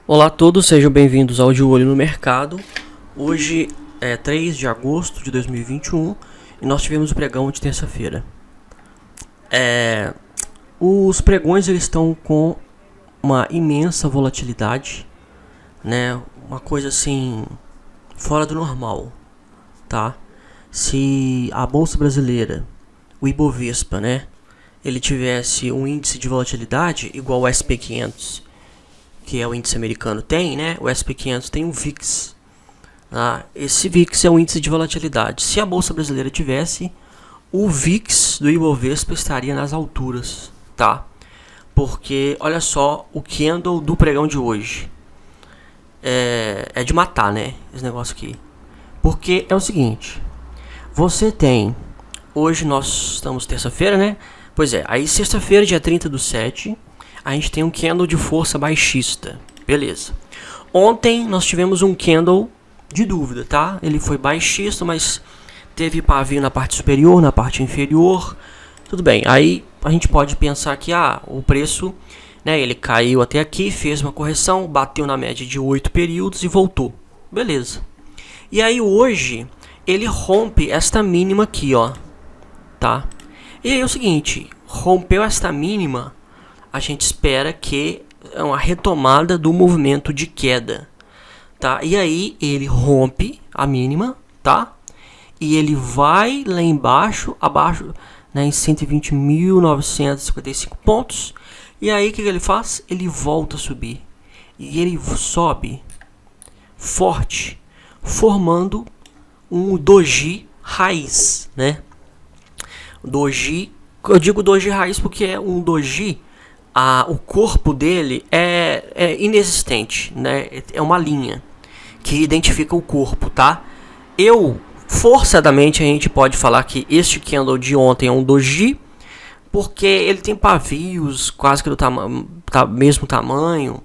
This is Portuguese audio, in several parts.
Olá a todos, sejam bem-vindos ao De Olho no Mercado. Hoje é 3 de agosto de 2021 e nós tivemos o pregão de terça-feira. Os pregões eles estão com uma imensa volatilidade, né? Uma coisa assim fora do normal, tá? Se a Bolsa Brasileira, o Ibovespa, né, ele tivesse um índice de volatilidade igual ao SP500, que é o índice americano, tem, né? O SP500 tem um VIX. Esse VIX é um índice de volatilidade. Se a Bolsa Brasileira tivesse, o VIX do Ibovespa estaria nas alturas, tá? Porque, olha só, o candle do pregão de hoje é de matar, né? Esse negócio aqui. Porque é o seguinte, você tem, hoje nós estamos terça-feira, né? Pois é, aí sexta-feira, dia 30/7, a gente tem um candle de força baixista, beleza. Ontem nós tivemos um candle de dúvida, tá? Ele foi baixista, mas teve pavio na parte superior, na parte inferior. Tudo bem, aí a gente pode pensar que o preço, né, ele caiu até aqui, fez uma correção, bateu na média de 8 períodos e voltou. Beleza. E aí hoje ele rompe esta mínima aqui, ó, tá? E aí é o seguinte, rompeu esta mínima, a gente espera que é uma retomada do movimento de queda, tá? E aí ele rompe a mínima, tá? E ele vai lá embaixo, abaixo, né, em 120.955 pontos. E aí o que ele faz? Ele volta a subir. E ele sobe forte, formando um doji raiz, né? Doji, eu digo doji raiz porque é um doji. O corpo dele é inexistente, né? É uma linha que identifica o corpo, tá? Forçadamente a gente pode falar que este candle de ontem é um doji, porque ele tem pavios quase que do mesmo tamanho,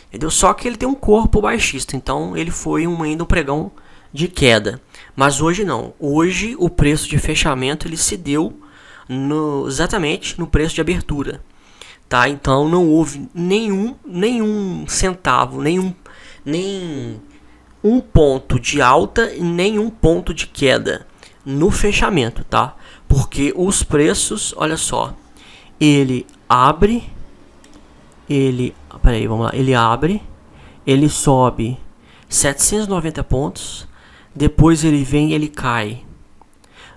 entendeu? Só que ele tem um corpo baixista, então ele foi ainda um pregão de queda. Mas hoje não. Hoje o preço de fechamento ele se deu exatamente no preço de abertura. Tá, então não houve nenhum centavo, nem um ponto de alta e nenhum ponto de queda no fechamento, tá? Porque os preços, olha só, ele abre, ele abre, ele sobe 790 pontos, depois ele vem e ele cai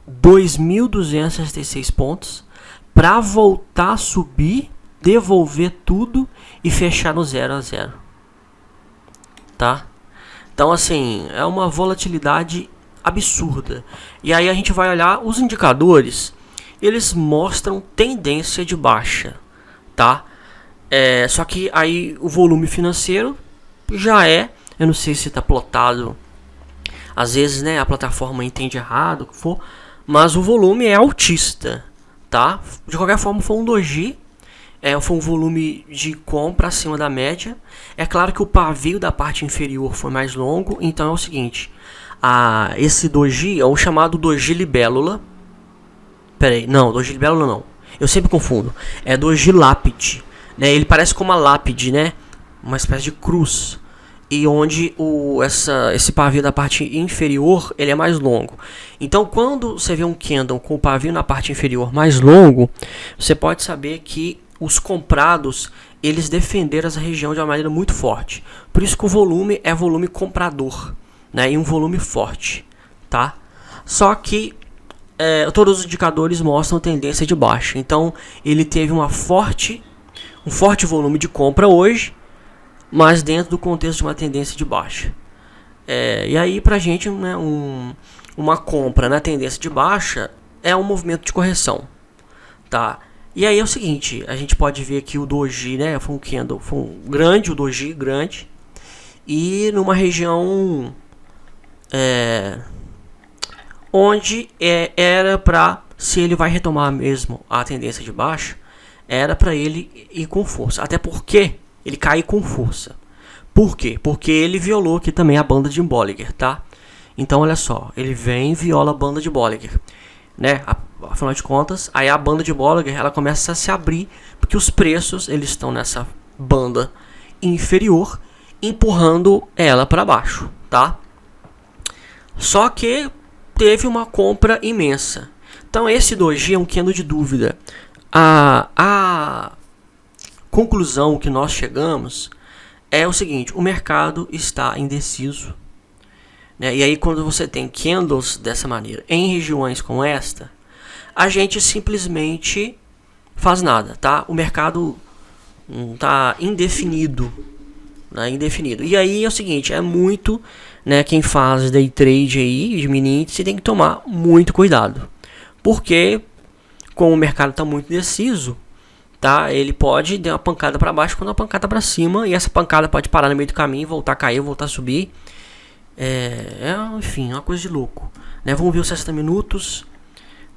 2.266 pontos para voltar a subir, devolver tudo e fechar no 0 a 0, tá? Então assim, é uma volatilidade absurda. E aí a gente vai olhar os indicadores, eles mostram tendência de baixa, tá? Só que aí o volume financeiro já eu não sei se está plotado, às vezes, né, a plataforma entende errado, o que for, mas o volume é altista, tá? De qualquer forma foi um doji. Foi um volume de compra acima da média. É claro que o pavio da parte inferior foi mais longo. Então é o seguinte, esse doji é o chamado doji libélula. Doji libélula não, eu sempre confundo. É doji lápide, né? Ele parece com uma lápide, né? Uma espécie de cruz. E onde esse pavio da parte inferior ele é mais longo. Então quando você vê um candle com o pavio na parte inferior mais longo, você pode saber que os comprados, eles defenderam essa região de uma maneira muito forte. Por isso que o volume é volume comprador, né? E um volume forte, tá? Só que todos os indicadores mostram tendência de baixa. Então ele teve um forte volume de compra hoje, mas dentro do contexto de uma tendência de baixa. E aí pra gente, né, uma compra na tendência de baixa é um movimento de correção, tá? E aí é o seguinte, a gente pode ver que o doji, né, foi um candle, foi o doji grande, e numa região onde era para, se ele vai retomar mesmo a tendência de baixa, era para ele ir com força, até porque ele cai com força. Por quê? Porque ele violou aqui também a banda de Bollinger, tá? Então olha só, ele vem e viola a banda de Bollinger, né? Afinal de contas, aí a banda de Bollinger ela começa a se abrir, porque os preços eles estão nessa banda inferior empurrando ela para baixo, tá? Só que teve uma compra imensa. Então esse doji é um candle de dúvida. A conclusão que nós chegamos é o seguinte: o mercado está indeciso, né? E aí quando você tem candles dessa maneira em regiões como esta, a gente simplesmente faz nada, tá? O mercado está indefinido, né? Indefinido. E aí é o seguinte, é muito, né, quem faz day trade aí de mini índice tem que tomar muito cuidado, porque como o mercado está muito indeciso, tá? Ele pode dar uma pancada para baixo quando uma pancada para cima, e essa pancada pode parar no meio do caminho, voltar a cair, voltar a subir. Enfim, é uma coisa de louco, né? Vamos ver os 60 minutos.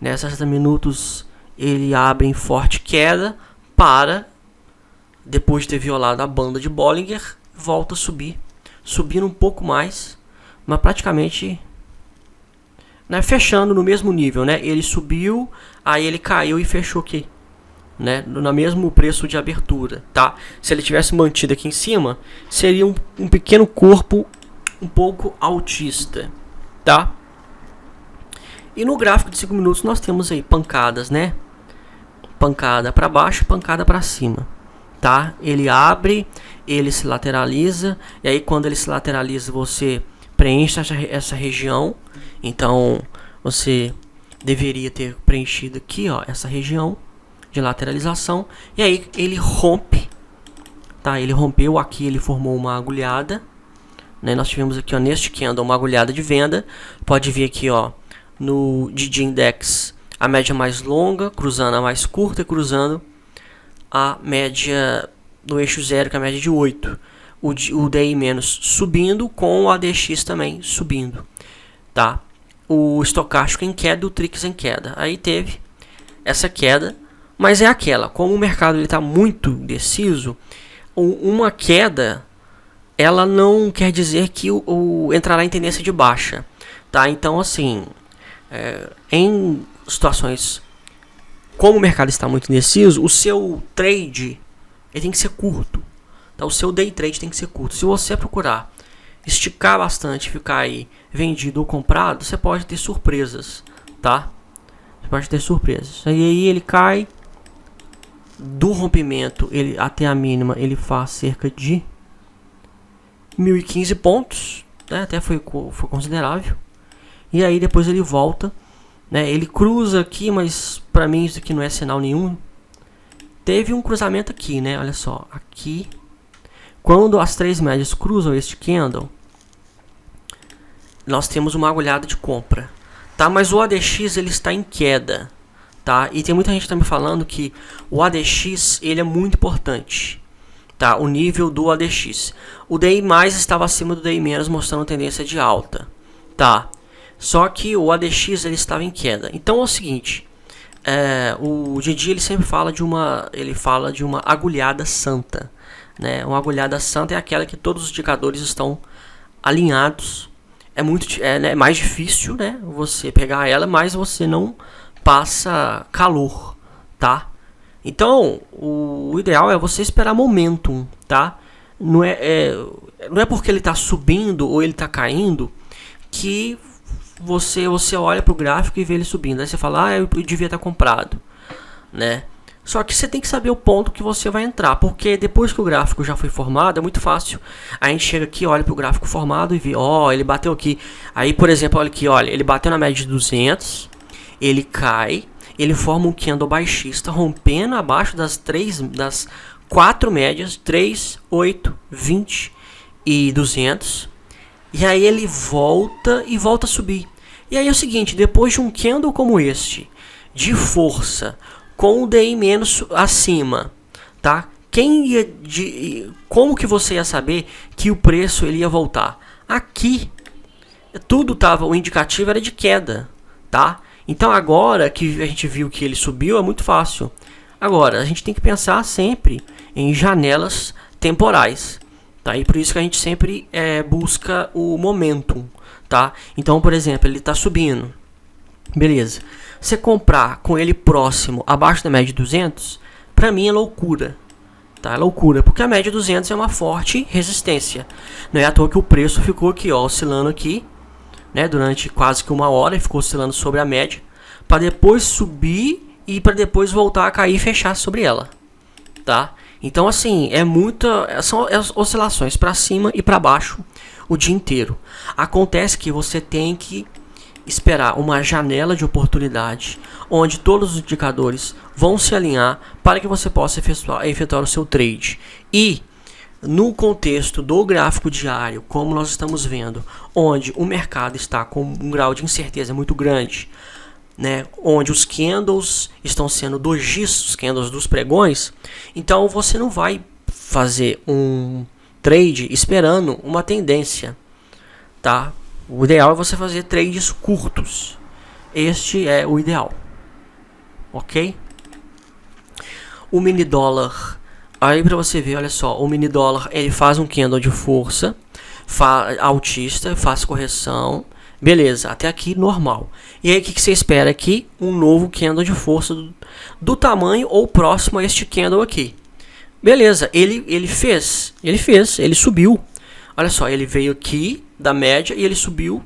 Né? 60 minutos ele abre em forte queda, para, depois de ter violado a banda de Bollinger, volta a subir, subindo um pouco mais, mas praticamente, né, fechando no mesmo nível, né? Ele subiu, aí ele caiu e fechou aqui, né, no mesmo preço de abertura, tá? Se ele tivesse mantido aqui em cima, seria um pequeno corpo um pouco altista, tá? E no gráfico de 5 minutos nós temos aí pancadas, né? Pancada para baixo, pancada para cima, tá? Ele abre, ele se lateraliza, e aí quando ele se lateraliza você preenche essa região. Então você deveria ter preenchido aqui, ó, essa região de lateralização, e aí ele rompe, tá? Ele rompeu aqui, ele formou uma agulhada, né? Nós tivemos aqui, ó, neste candle uma agulhada de venda. Pode ver aqui, ó, no DG Index a média mais longa cruzando a mais curta e cruzando a média do eixo 0, que é a média de 8. O DI- subindo com o ADX também subindo, tá? O estocástico em queda e o Trix em queda. Aí teve essa queda, mas é aquela, como o mercado está muito indeciso, uma queda ela não quer dizer que entrará em tendência de baixa, tá? Então assim, em situações como o mercado está muito indeciso, o seu trade ele tem que ser curto, tá? O seu day trade tem que ser curto. Se você procurar esticar bastante, ficar aí vendido ou comprado, você pode ter surpresas, tá? Você pode ter surpresas. Aí ele cai do rompimento, ele até a mínima ele faz cerca de 1015 pontos, né? Até foi considerável. E aí depois ele volta, né? Ele cruza aqui, mas para mim isso aqui não é sinal nenhum. Teve um cruzamento aqui, né? Olha só, aqui, quando as três médias cruzam este candle, nós temos uma agulhada de compra, tá? Mas o ADX ele está em queda, tá? E tem muita gente também falando que o ADX ele é muito importante, tá? O nível do ADX. O DI+ estava acima do DI-, mostrando tendência de alta, tá? Só que o ADX ele estava em queda. Então é o seguinte, o Didi ele sempre fala de uma agulhada santa, né? Uma agulhada santa é aquela que todos os indicadores estão alinhados. É mais difícil, né, você pegar ela, mas você não passa calor, tá? Então o ideal é você esperar momentum, tá? Não é porque ele está subindo ou ele está caindo que você olha para o gráfico e vê ele subindo. Aí você fala, eu devia estar comprado, né? Só que você tem que saber o ponto que você vai entrar, porque depois que o gráfico já foi formado, é muito fácil. A gente chega aqui, olha para o gráfico formado e vê, ele bateu aqui. Aí, por exemplo, olha aqui, olha, ele bateu na média de 200, ele cai, ele forma um candle baixista, rompendo abaixo das 4 médias, 3, 8, 20 e 200. E aí ele volta a subir. E aí é o seguinte, depois de um candle como este, de força, com o DI- acima, tá? Como que você ia saber que o preço ele ia voltar? Aqui, o indicativo era de queda, tá? Então agora que a gente viu que ele subiu, é muito fácil. Agora, a gente tem que pensar sempre em janelas temporais, tá? E por isso que a gente sempre busca o momentum, tá? Então, por exemplo, ele está subindo, beleza. Você comprar com ele próximo, abaixo da média de 200, para mim é loucura, tá? É loucura, porque a média 200 é uma forte resistência. Não é à toa que o preço ficou aqui, ó, oscilando aqui, né, durante quase que uma hora, e ficou oscilando sobre a média, para depois subir e para depois voltar a cair e fechar sobre ela, tá? Então assim, são oscilações para cima e para baixo o dia inteiro. Acontece que você tem que esperar uma janela de oportunidade onde todos os indicadores vão se alinhar para que você possa efetuar o seu trade. E no contexto do gráfico diário, como nós estamos vendo, onde o mercado está com um grau de incerteza muito grande, né, onde os candles estão sendo dojis, os candles dos pregões, então você não vai fazer um trade esperando uma tendência, tá? O ideal é você fazer trades curtos. Este é o ideal, ok? O mini dólar, aí para você ver, olha só, o mini dólar ele faz um candle de força altista, faz correção. Beleza, até aqui normal. E aí o que você espera aqui? Um novo candle de força do tamanho ou próximo a este candle aqui. Beleza, ele subiu. Olha só, ele veio aqui da média e ele subiu.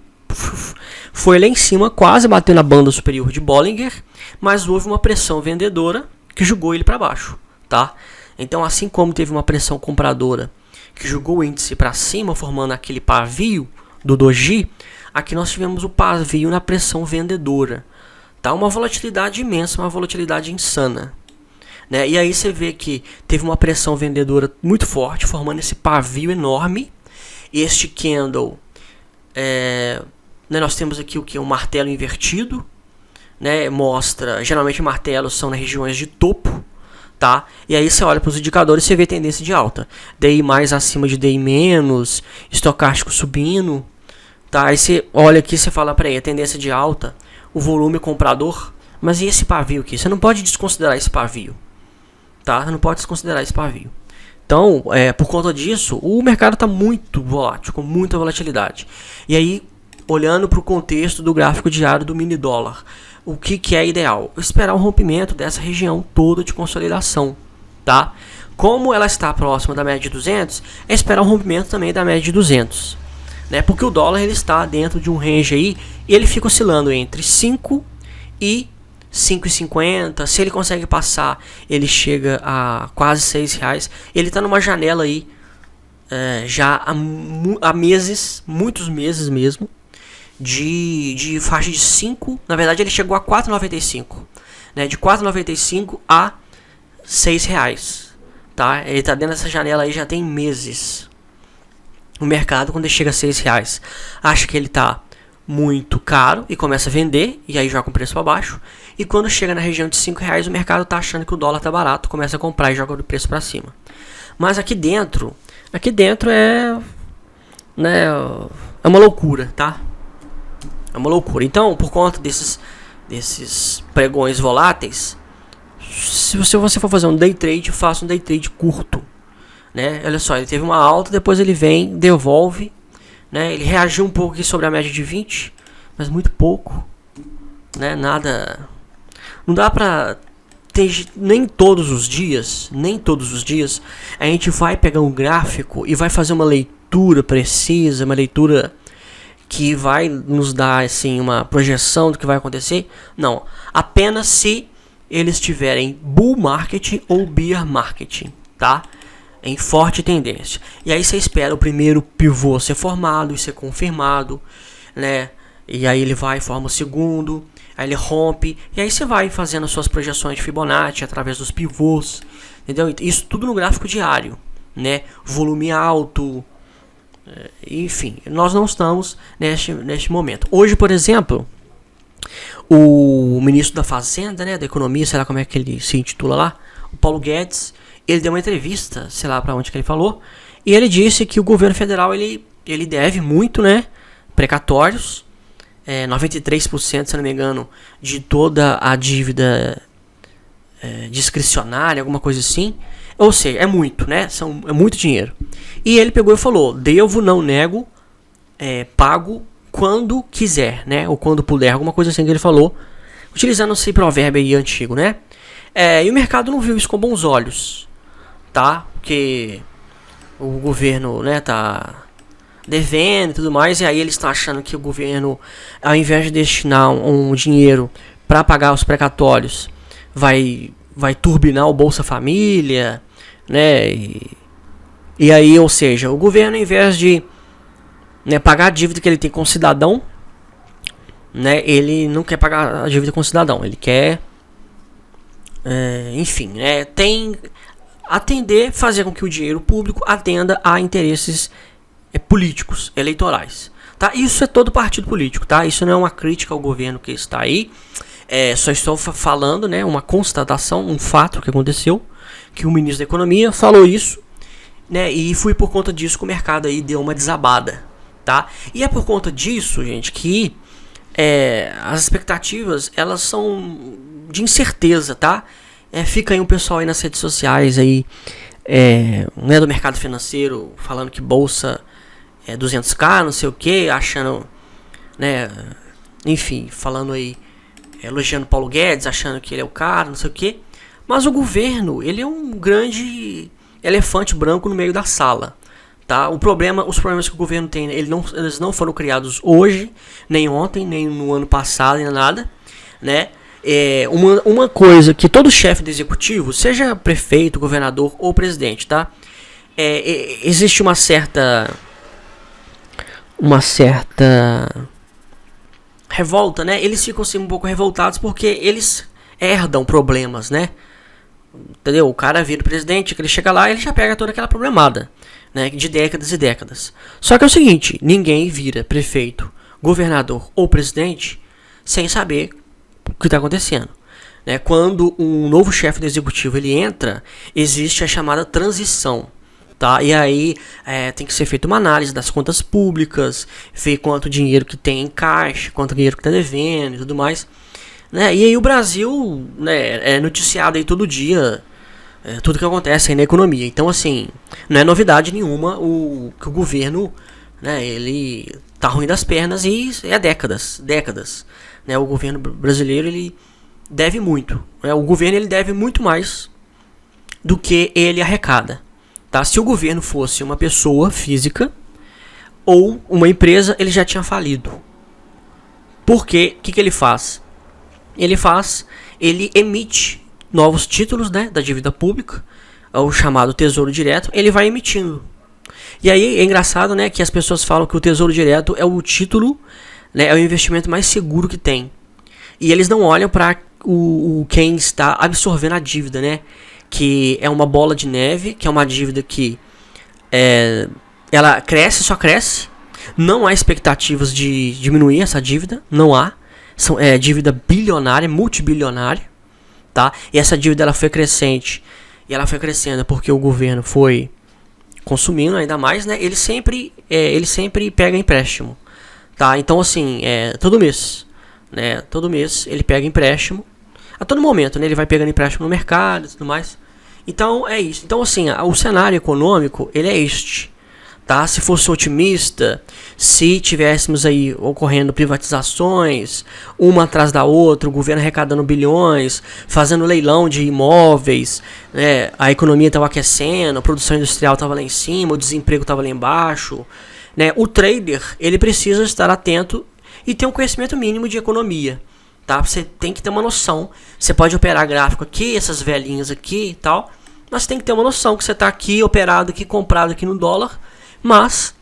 Foi lá em cima, quase bateu na banda superior de Bollinger, mas houve uma pressão vendedora que jogou ele para baixo, tá? Então, assim como teve uma pressão compradora que jogou o índice para cima, formando aquele pavio do doji, aqui nós tivemos o pavio na pressão vendedora, tá? Uma volatilidade imensa, uma volatilidade insana, né? E aí você vê que teve uma pressão vendedora muito forte, formando esse pavio enorme. Este candle, né, nós temos aqui o que? Um martelo invertido, né? Mostra, geralmente martelos são nas regiões de topo, tá? E aí você olha para os indicadores e você vê tendência de alta, DI mais acima de DI menos, estocástico subindo. Tá, aí você olha aqui e você fala, peraí, a tendência de alta, o volume comprador, mas e esse pavio aqui? Você não pode desconsiderar esse pavio, tá? Você não pode desconsiderar esse pavio. Então, por conta disso, o mercado está muito volátil, com muita volatilidade. E aí, olhando para o contexto do gráfico diário do mini dólar, o que é ideal? Esperar o rompimento dessa região toda de consolidação, tá? Como ela está próxima da média de 200, é esperar o rompimento também da média de 200. Né, porque o dólar ele está dentro de um range aí, e ele fica oscilando entre 5 e 5,50. Se ele consegue passar, ele chega a quase R$6. Ele está numa janela aí já há meses, muitos meses mesmo, de faixa de 5. Na verdade ele chegou a 4,95, né, de 4,95 a R$6, tá? Ele está dentro dessa janela aí já tem meses. O mercado, quando ele chega a R$6, acha que ele está muito caro e começa a vender, e aí joga o preço para baixo. E quando chega na região de R$5, o mercado está achando que o dólar está barato, começa a comprar e joga o preço para cima. Mas aqui dentro né, é uma loucura, tá? É uma loucura. Então, por conta desses pregões voláteis, se você for fazer um day trade, faça um day trade curto. Né? Olha só, ele teve uma alta, depois ele vem, devolve, né? Ele reagiu um pouco aqui sobre a média de 20, mas muito pouco, né? Nada, não dá pra ter, nem todos os dias a gente vai pegar um gráfico e vai fazer uma leitura precisa, uma leitura que vai nos dar assim uma projeção do que vai acontecer. Não, apenas se eles tiverem bull market ou bear market, tá? Em forte tendência. E aí você espera o primeiro pivô ser formado e ser confirmado, né? E aí ele vai e forma o segundo, aí ele rompe, e aí você vai fazendo as suas projeções de Fibonacci através dos pivôs, entendeu? Isso tudo no gráfico diário, né? Volume alto, enfim, nós não estamos neste momento. Hoje, por exemplo, o ministro da Fazenda, né, da Economia, sei lá como é que ele se intitula lá, o Paulo Guedes, ele deu uma entrevista, sei lá para onde que ele falou, e ele disse que o governo federal ele deve muito, né, precatórios, 93%, se não me engano, de toda a dívida discricionária, alguma coisa assim. Ou seja, é muito, né, é muito dinheiro. E ele pegou e falou, devo, não nego, pago quando quiser, né, ou quando puder, alguma coisa assim que ele falou, utilizando esse provérbio aí antigo, né. E o mercado não viu isso com bons olhos, tá? porque o governo, né, tá devendo e tudo mais, e aí eles estão achando que o governo, ao invés de destinar um dinheiro para pagar os precatórios, vai turbinar o Bolsa Família, né, e aí, ou seja, o governo, ao invés de, né, pagar a dívida que ele tem com o cidadão, né, ele não quer pagar a dívida com o cidadão, ele quer, enfim, né, fazer com que o dinheiro público atenda a interesses políticos, eleitorais, tá? Isso é todo partido político, tá? Isso não é uma crítica ao governo que está aí, só estou falando, né, uma constatação, um fato que aconteceu, que o ministro da Economia falou isso, né, e foi por conta disso que o mercado aí deu uma desabada, tá? E é por conta disso, gente, que as expectativas, elas são de incerteza, tá? Fica aí um pessoal aí nas redes sociais aí, né, do mercado financeiro, falando que bolsa 200k, não sei o que, achando, né, enfim, falando aí, elogiando Paulo Guedes, achando que ele é o cara, não sei o que. Mas o governo, ele é um grande elefante branco no meio da sala, tá? Os problemas que o governo tem, eles não foram criados hoje, nem ontem, nem no ano passado, nem nada, né? Uma coisa que todo chefe de executivo, seja prefeito, governador ou presidente, tá? Existe uma certa revolta, né? Eles ficam assim um pouco revoltados porque eles herdam problemas, né? Entendeu? O cara vira presidente, que ele chega lá e ele já pega toda aquela problemada, né? De décadas e décadas. Só que é o seguinte, ninguém vira prefeito, governador ou presidente sem saber o que está acontecendo, né? Quando um novo chefe do executivo ele entra, existe a chamada transição. Tá? E aí tem que ser feita uma análise das contas públicas, ver quanto dinheiro que tem em caixa, quanto dinheiro que está devendo e tudo mais, né? E aí o Brasil, né, é noticiado aí todo dia, tudo que acontece aí na economia. Então assim, não é novidade nenhuma que o governo, né, ele tá ruim das pernas e é décadas, né? O governo brasileiro ele deve muito, né? O governo ele deve muito mais do que ele arrecada. Tá? Se o governo fosse uma pessoa física ou uma empresa, ele já tinha falido. Porque o que ele faz? Ele emite novos títulos, né, da dívida pública, o chamado Tesouro Direto, ele vai emitindo. E aí é engraçado, né, que as pessoas falam que o Tesouro Direto é o título, né, é o investimento mais seguro que tem. E eles não olham para quem está absorvendo a dívida, né? Que é uma bola de neve, que é uma dívida que ela cresce, só cresce. Não há expectativas de diminuir essa dívida, não há. É dívida bilionária, multibilionária, tá? E essa dívida ela foi crescente, e ela foi crescendo porque o governo foi consumindo ainda mais, né? Ele sempre pega empréstimo, tá? Então assim, todo mês, né? Todo mês ele pega empréstimo. A todo momento, né, ele vai pegando empréstimo no mercado e tudo mais. Então é isso. Então assim, o cenário econômico ele é este, tá? Se fosse otimista, se tivéssemos aí ocorrendo privatizações, uma atrás da outra, o governo arrecadando bilhões, fazendo leilão de imóveis, né, a economia estava aquecendo, a produção industrial estava lá em cima, o desemprego estava lá embaixo, né? O trader ele precisa estar atento e ter um conhecimento mínimo de economia. Tá? Você tem que ter uma noção. Você pode operar gráfico aqui, essas velhinhas aqui e tal. Mas você tem que ter uma noção que você está aqui operado aqui, comprado aqui no dólar. Mas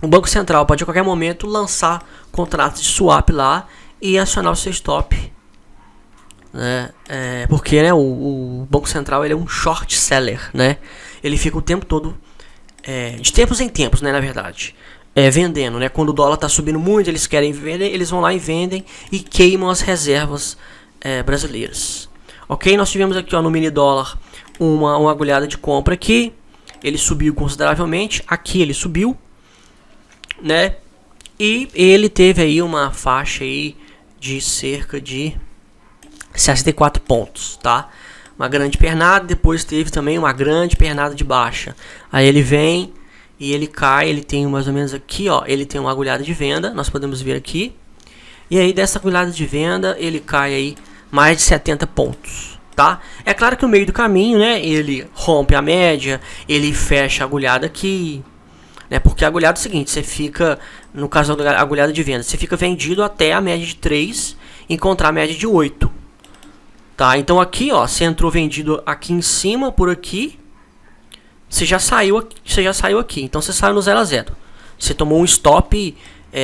o Banco Central pode a qualquer momento lançar contratos de swap lá e acionar o seu stop. Né? Porque, né, o Banco Central ele é um short seller. Né? Ele fica o tempo todo, de tempos em tempos, né, na verdade. Vendendo, né? Quando o dólar está subindo muito, eles querem vender, eles vão lá e vendem e queimam as reservas brasileiras. Ok? Nós tivemos aqui, ó, no mini dólar uma agulhada de compra aqui. Ele subiu consideravelmente. Aqui ele subiu, né? E ele teve aí uma faixa aí de cerca de 64 pontos, tá? Uma grande pernada. Depois teve também uma grande pernada de baixa. Aí ele vem e ele cai, ele tem mais ou menos aqui, ó, ele tem uma agulhada de venda, nós podemos ver aqui. E aí dessa agulhada de venda, ele cai aí mais de 70 pontos, tá? É claro que no meio do caminho, né, ele rompe a média, ele fecha a agulhada aqui, né? Porque a agulhada é o seguinte, você fica, no caso da agulhada de venda, você fica vendido até a média de 3, encontrar a média de 8. Tá? Então aqui, ó, você entrou vendido aqui em cima, por aqui, você já saiu aqui. Então você saiu no 0 a 0. Você tomou um stop,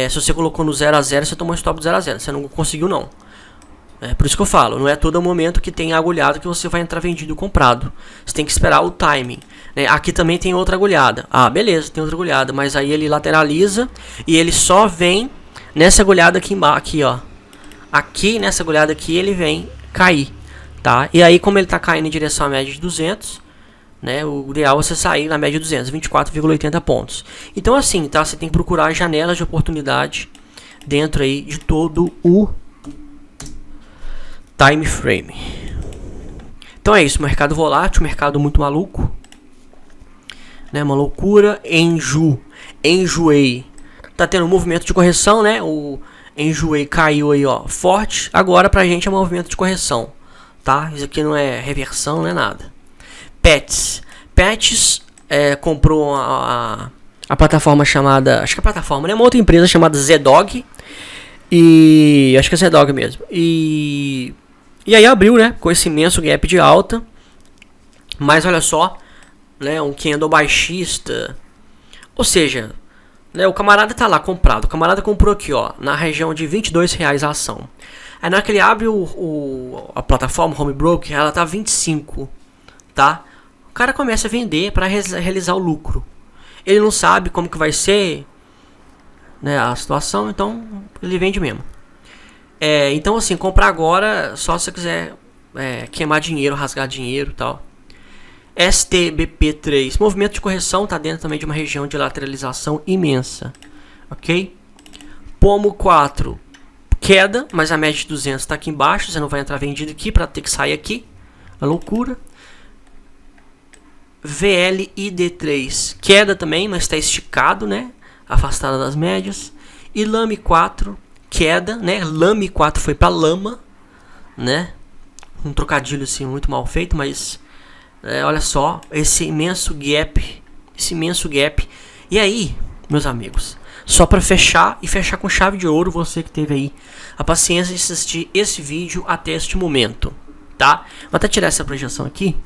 se você colocou no 0 a 0, você tomou um stop do 0 a 0. Você não conseguiu não. É por isso que eu falo, não é todo momento que tem agulhada que você vai entrar vendido comprado. Você tem que esperar o timing, né? Aqui também tem outra agulhada. Ah, beleza, tem outra agulhada, mas aí ele lateraliza e ele só vem nessa agulhada aqui embaixo, aqui, ó. Aqui nessa agulhada aqui ele vem cair, tá? E aí como ele tá caindo em direção à média de 200, né, o ideal é você sair na média de 200, 24,80 pontos. Então assim, tá? Você tem que procurar janelas de oportunidade dentro aí de todo o time frame. Então é isso, mercado volátil, mercado muito maluco, né, uma loucura. Enjoei, tá tendo um movimento de correção, né, o Enjoei caiu aí, ó, forte. Agora pra gente é um movimento de correção, tá, isso aqui não é reversão, não é nada. Pets comprou a plataforma chamada, acho que a plataforma, né, uma outra empresa chamada Zedog, e acho que é Zedog mesmo, e aí abriu, né, com esse imenso gap de alta. Mas olha só, né, um candle baixista. Ou seja, né, o camarada tá lá comprado. O camarada comprou aqui, ó, na região de R$22 a ação. Aí na hora que ele abre a plataforma Home Broker, ela tá 25, tá? O cara começa a vender para realizar o lucro. Ele não sabe como que vai ser, né, a situação, então ele vende mesmo. Então assim, comprar agora só se você quiser queimar dinheiro, rasgar dinheiro e tal. STBP3, movimento de correção, tá dentro também de uma região de lateralização imensa, ok? Pomo 4, queda, mas a média de 200 está aqui embaixo, você não vai entrar vendido aqui para ter que sair aqui, a loucura. VLID3, queda também, mas está esticado, né? Afastada das médias. E Lame 4, queda, né? Lame 4 foi para lama, né? Um trocadilho assim muito mal feito, mas olha só esse imenso gap, E aí, meus amigos, só para fechar e fechar com chave de ouro, você que teve aí a paciência de assistir esse vídeo até este momento, tá? Vou até tirar essa projeção aqui.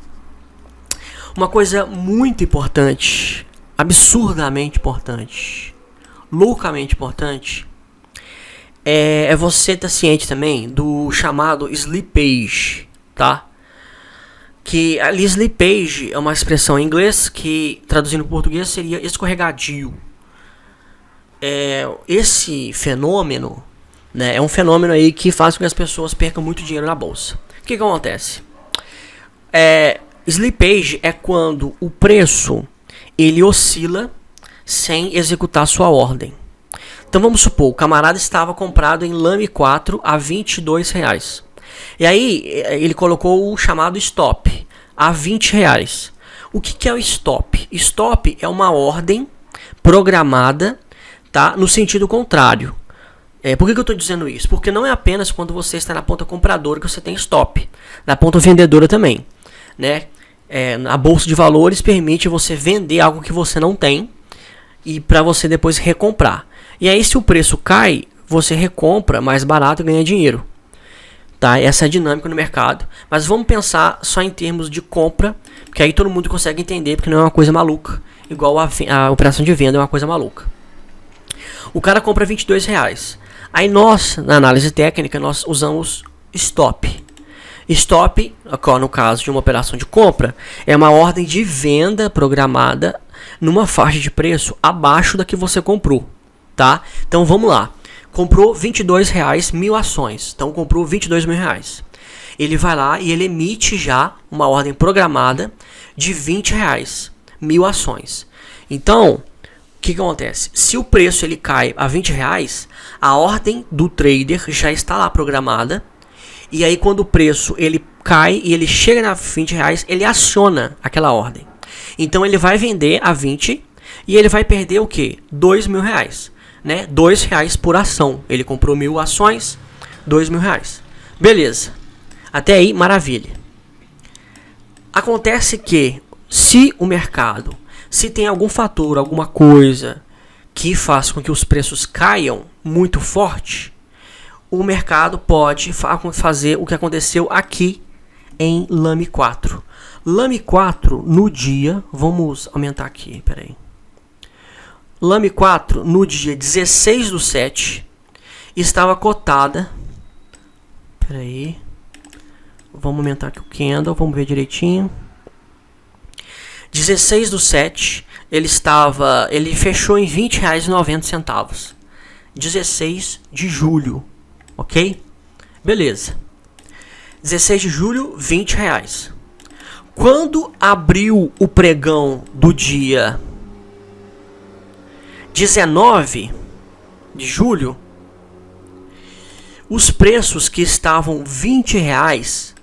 Uma coisa muito importante, absurdamente importante, loucamente importante, é você estar ciente também do chamado slippage, tá? Que ali slippage é uma expressão em inglês que, traduzindo para português, seria escorregadio. Esse fenômeno, né, é um fenômeno aí que faz com que as pessoas percam muito dinheiro na bolsa. O que acontece? Slippage é quando o preço ele oscila sem executar sua ordem. Então vamos supor, o camarada estava comprado em Lame 4 a R$22. E aí ele colocou o chamado stop a R$20. O que é o stop? Stop é uma ordem programada, tá, no sentido contrário. Por que eu estou dizendo isso? Porque não é apenas quando você está na ponta compradora que você tem stop, na ponta vendedora também, né? A bolsa de valores permite você vender algo que você não tem e para você depois recomprar. E aí se o preço cai, você recompra mais barato e ganha dinheiro, tá? Essa é a dinâmica no mercado. Mas vamos pensar só em termos de compra, porque aí todo mundo consegue entender, porque não é uma coisa maluca, igual a operação de venda é uma coisa maluca. O cara compra R$22. Aí nós, na análise técnica, nós usamos stop. Stop, no caso de uma operação de compra, é uma ordem de venda programada numa faixa de preço abaixo da que você comprou, tá? Então vamos lá. Comprou R$22, 1.000 ações. Então comprou R$22.000. Ele vai lá e ele emite já uma ordem programada de R$20, 1.000 ações. Então, o que acontece? Se o preço ele cai a R$20, a ordem do trader já está lá programada. E aí quando o preço ele cai e ele chega a R$20, ele aciona aquela ordem. Então ele vai vender a 20 e ele vai perder o que? R$2.000, né? R$2 por ação. Ele comprou 1.000 ações, R$2.000. Beleza. Até aí, maravilha. Acontece que se o mercado, se tem algum fator, alguma coisa que faz com que os preços caiam muito forte, o mercado pode fazer o que aconteceu aqui em Lame 4. Lame 4 no dia, vamos aumentar aqui, peraí. Lame 4 no dia 16/7 estava cotada, peraí, vamos aumentar aqui o candle, vamos ver direitinho. 16/7 ele fechou em R$20,90. 16 de julho, ok? Beleza. 16 de julho, R$20. Quando abriu o pregão do dia 19 de julho, os preços que estavam R$20,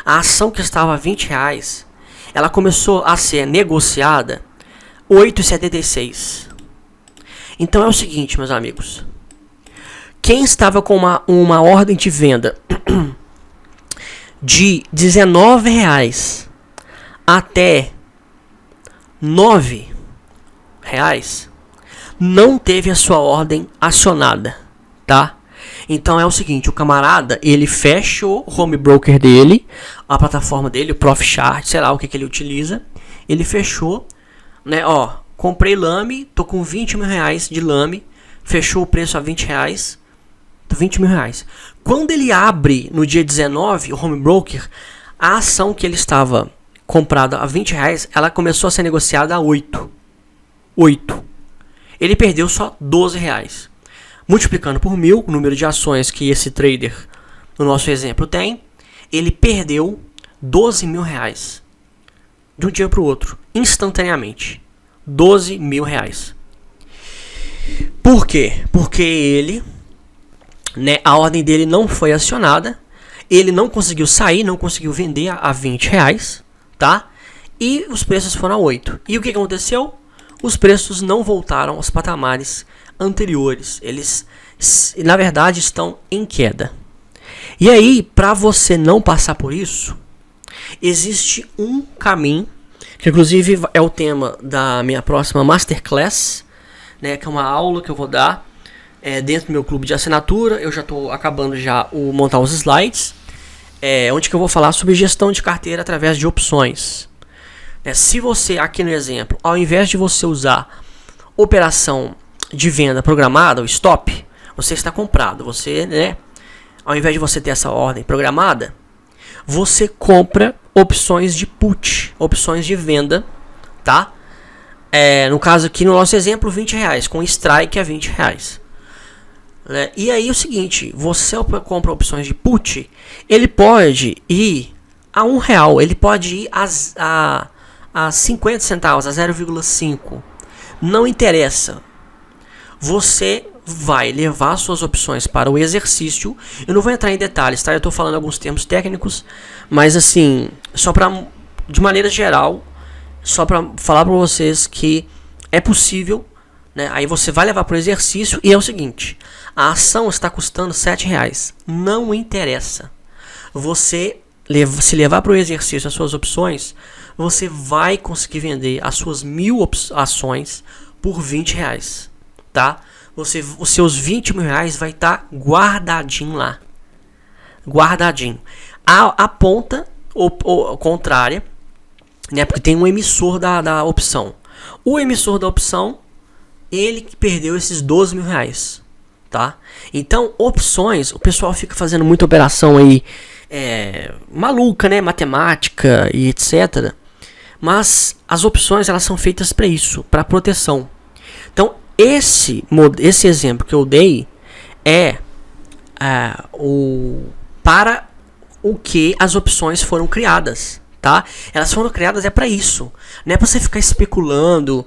a ação que estava R$20, ela começou a ser negociada R$8,76. Então é o seguinte, meus amigos. Quem estava com uma ordem de venda de R$19 até R$9, não teve a sua ordem acionada, tá? Então é o seguinte, o camarada, ele fecha o home broker dele, a plataforma dele, o Profchart, sei lá o que ele utiliza, ele fechou, né, ó, comprei Lame, tô com R$20.000 de Lame, fechou o preço a R$20, R$20.000. Quando ele abre no dia 19, o home broker, a ação que ele estava comprada a R$20, ela começou a ser negociada a 8. Ele perdeu só R$12. Multiplicando por 1.000, o número de ações que esse trader, no nosso exemplo, tem, ele perdeu R$12.000 de um dia para o outro, instantaneamente. R$12.000. Por quê? Porque ele, né, a ordem dele não foi acionada, ele não conseguiu sair, não conseguiu vender a R$20, tá? E os preços foram a 8. E o que aconteceu? Os preços não voltaram aos patamares anteriores. Eles, na verdade, estão em queda. E aí, para você não passar por isso, existe um caminho, que inclusive é o tema da minha próxima Masterclass, né, que é uma aula que eu vou dar dentro do meu clube de assinatura. Eu já estou acabando o montar os slides, onde que eu vou falar sobre gestão de carteira através de opções. Se você, aqui no exemplo, ao invés de você usar operação de venda programada, o stop, você está comprado. Você, né, ao invés de você ter essa ordem programada, você compra opções de put, opções de venda, tá? No caso aqui, no nosso exemplo, R$20, com strike a R$20. E aí é o seguinte, você compra opções de put, ele pode ir a R$1, ele pode ir a 50 centavos, a 0,5. Não interessa. Você vai levar suas opções para o exercício. Eu não vou entrar em detalhes, tá? Eu estou falando alguns termos técnicos, mas assim, só para, de maneira geral, só para falar para vocês que é possível, né? Aí você vai levar para o exercício e é o seguinte: a ação está custando R$7. Não interessa. Você se levar para o exercício as suas opções, você vai conseguir vender as suas 1.000 ações por R$20, tá? Os seus R$20.000 vai estar guardadinho lá, guardadinho. A ponta contrária, né? Porque tem um emissor da opção. O emissor da opção, ele que perdeu esses R$12.000, tá? Então, opções, o pessoal fica fazendo muita operação aí maluca, né? Matemática e etc. Mas as opções, elas são feitas para isso, para proteção. Então, esse exemplo que eu dei é para o que as opções foram criadas, tá? Elas foram criadas para isso. Não é para você ficar especulando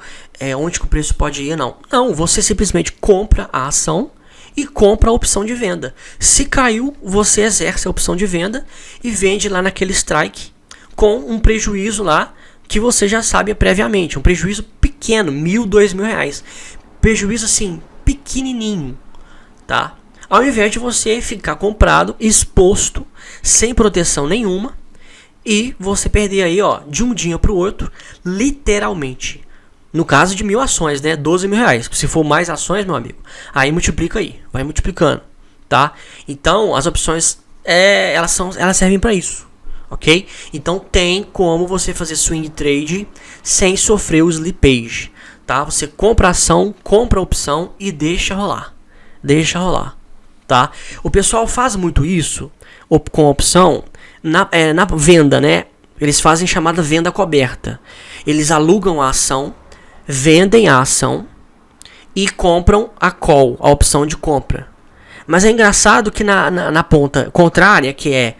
onde que o preço pode ir, não. Não, você simplesmente compra a ação e compra a opção de venda. Se caiu, você exerce a opção de venda e vende lá naquele strike com um prejuízo lá que você já sabe previamente. Um prejuízo pequeno, R$1.000, R$2.000. Prejuízo assim, pequenininho, tá? Ao invés de você ficar comprado, exposto, sem proteção nenhuma, e você perder aí, ó, de um dia pro outro, literalmente. No caso de 1.000 ações, né? 12 mil reais. Se for mais ações, meu amigo, aí multiplica aí, vai multiplicando, tá? Então, as opções, elas servem para isso, ok? Então, tem como você fazer swing trade sem sofrer o slippage, tá? Você compra a ação, compra a opção e deixa rolar, tá? O pessoal faz muito isso com a opção na venda, né? Eles fazem chamada venda coberta. Eles alugam a ação, vendem a ação e compram a call, a opção de compra. Mas é engraçado que na ponta contrária, que é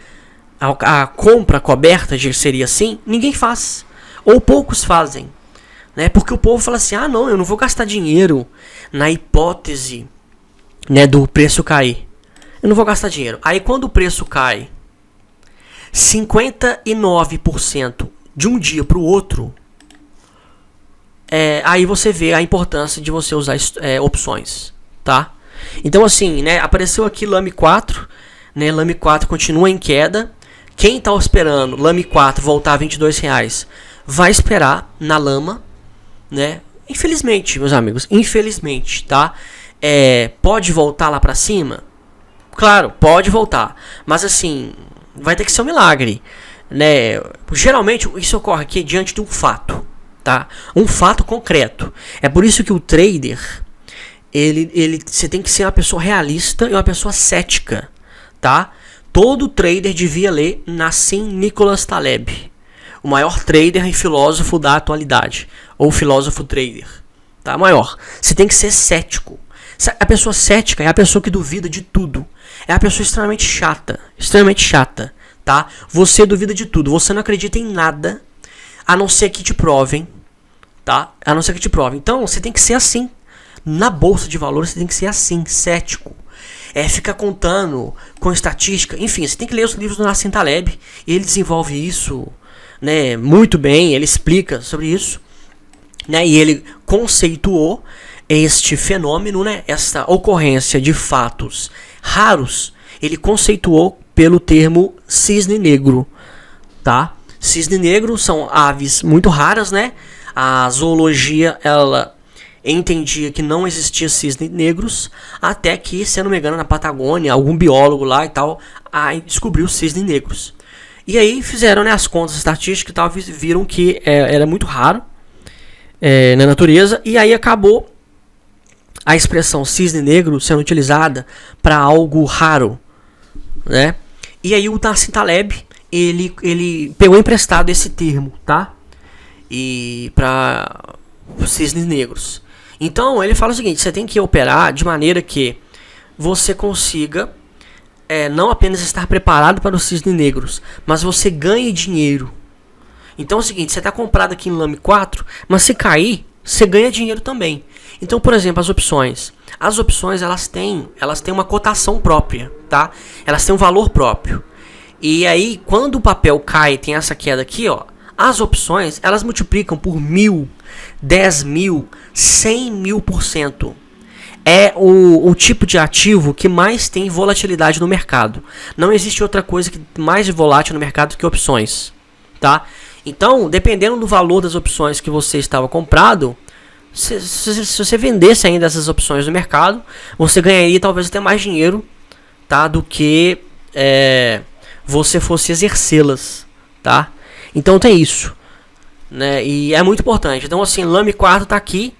a compra coberta, seria assim, ninguém faz. Ou poucos fazem. Né? Porque o povo fala assim, ah não, eu não vou gastar dinheiro na hipótese, né, do preço cair. Eu não vou gastar dinheiro. Aí quando o preço cai 59% de um dia para o outro, aí você vê a importância de você usar opções, tá? Então assim, né, apareceu aqui Lame 4, né, Lame 4 continua em queda. Quem tá esperando Lame 4 voltar a R$22, vai esperar na lama, né? Infelizmente, meus amigos, infelizmente, tá? Pode voltar lá pra cima? Claro, pode voltar, mas assim, vai ter que ser um milagre, né? Geralmente isso ocorre aqui diante de um fato, tá? Um fato concreto. É por isso que o trader, você tem que ser uma pessoa realista e uma pessoa cética, tá? Todo trader devia ler Nassim Nicholas Taleb, o maior trader e filósofo da atualidade, ou filósofo trader, tá? Maior. Você tem que ser cético. A pessoa cética é a pessoa que duvida de tudo. É a pessoa extremamente chata, tá? Você duvida de tudo, você não acredita em nada, a não ser que te provem, tá? A não ser que te provem. Então, você tem que ser assim. Na bolsa de valores, você tem que ser assim, cético. Ficar contando com estatística, enfim, você tem que ler os livros do Nassim Taleb, ele desenvolve isso, né, muito bem, ele explica sobre isso, né, e ele conceituou este fenômeno, né, essa ocorrência de fatos raros, ele conceituou pelo termo cisne negro, tá? Cisne negro são aves muito raras, né? A zoologia, ela entendia que não existia cisnes negros, até que, se eu não me engano, na Patagônia, algum biólogo lá e tal, aí descobriu cisnes negros. E aí fizeram, né, as contas estatísticas e tal, viram que era muito raro na natureza, e aí acabou a expressão cisne negro sendo utilizada para algo raro, né? E aí o Nassim Taleb, ele pegou emprestado esse termo, tá? E para cisnes negros. Então ele fala o seguinte: você tem que operar de maneira que você consiga não apenas estar preparado para os cisnes negros, mas você ganhe dinheiro. Então é o seguinte, você está comprado aqui em Lame 4, mas se cair, você ganha dinheiro também. Então, por exemplo, as opções elas têm uma cotação própria, tá? Elas têm um valor próprio. E aí, quando o papel cai, tem essa queda aqui, ó, as opções, elas multiplicam por 1.000, 10.000, 100.000%. É o tipo de ativo que mais tem volatilidade no mercado. Não existe outra coisa que mais volátil no mercado que opções, tá? Então, dependendo do valor das opções que você estava comprado, se você vendesse ainda essas opções no mercado, você ganharia talvez até mais dinheiro, tá, do que você fosse exercê-las, tá? Então tem isso, né? E é muito importante. Então assim, Lame 4 tá aqui,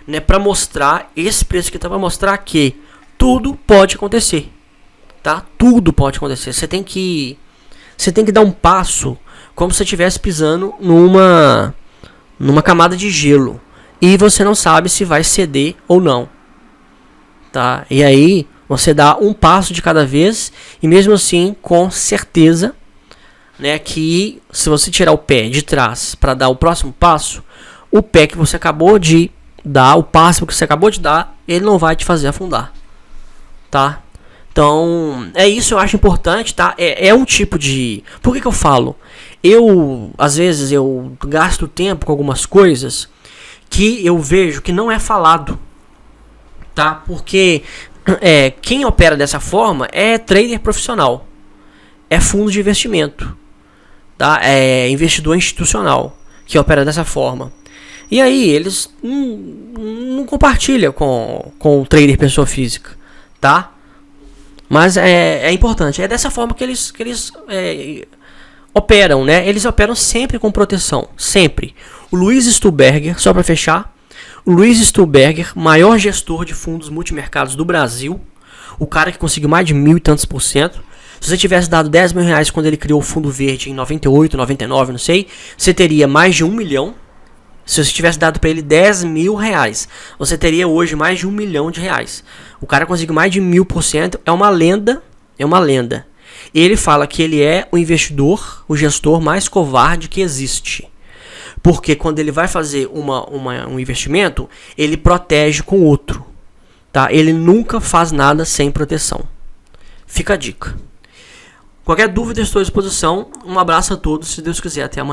né, para mostrar esse preço que tá, para mostrar que tudo pode acontecer, tá? Tudo pode acontecer. Você tem que dar um passo como se você estivesse pisando numa camada de gelo e você não sabe se vai ceder ou não, tá? E aí você dá um passo de cada vez e mesmo assim com certeza, né, que se você tirar o pé de trás para dar o próximo passo, o pé que você acabou de dar, o passo que você acabou de dar, ele não vai te fazer afundar, tá? Então, isso, eu acho importante, tá? É um tipo de... Por que eu falo? Às vezes, eu gasto tempo com algumas coisas que eu vejo que não é falado, tá? Porque quem opera dessa forma é trader profissional, é fundo de investimento, tá? É investidor institucional que opera dessa forma. E aí eles não compartilham com o trader pessoa física, tá? Mas é importante. É dessa forma que eles operam, né? Eles operam sempre com proteção, sempre. O Luiz Stuhlberger, só para fechar, o Luiz Stuhlberger, maior gestor de fundos multimercados do Brasil, o cara que conseguiu mais de 1.000 e tantos %. Se você tivesse dado 10 mil reais quando ele criou o Fundo Verde em 98, 99, não sei, você teria mais de 1 milhão. Se você tivesse dado para ele 10 mil reais, você teria hoje mais de 1 milhão de reais. O cara conseguiu mais de 1000%, é uma lenda, é uma lenda. Ele fala que ele é o investidor, o gestor mais covarde que existe. Porque quando ele vai fazer um investimento, ele protege com outro. Tá? Ele nunca faz nada sem proteção. Fica a dica. Qualquer dúvida, estou à disposição. Um abraço a todos, se Deus quiser. Até amanhã.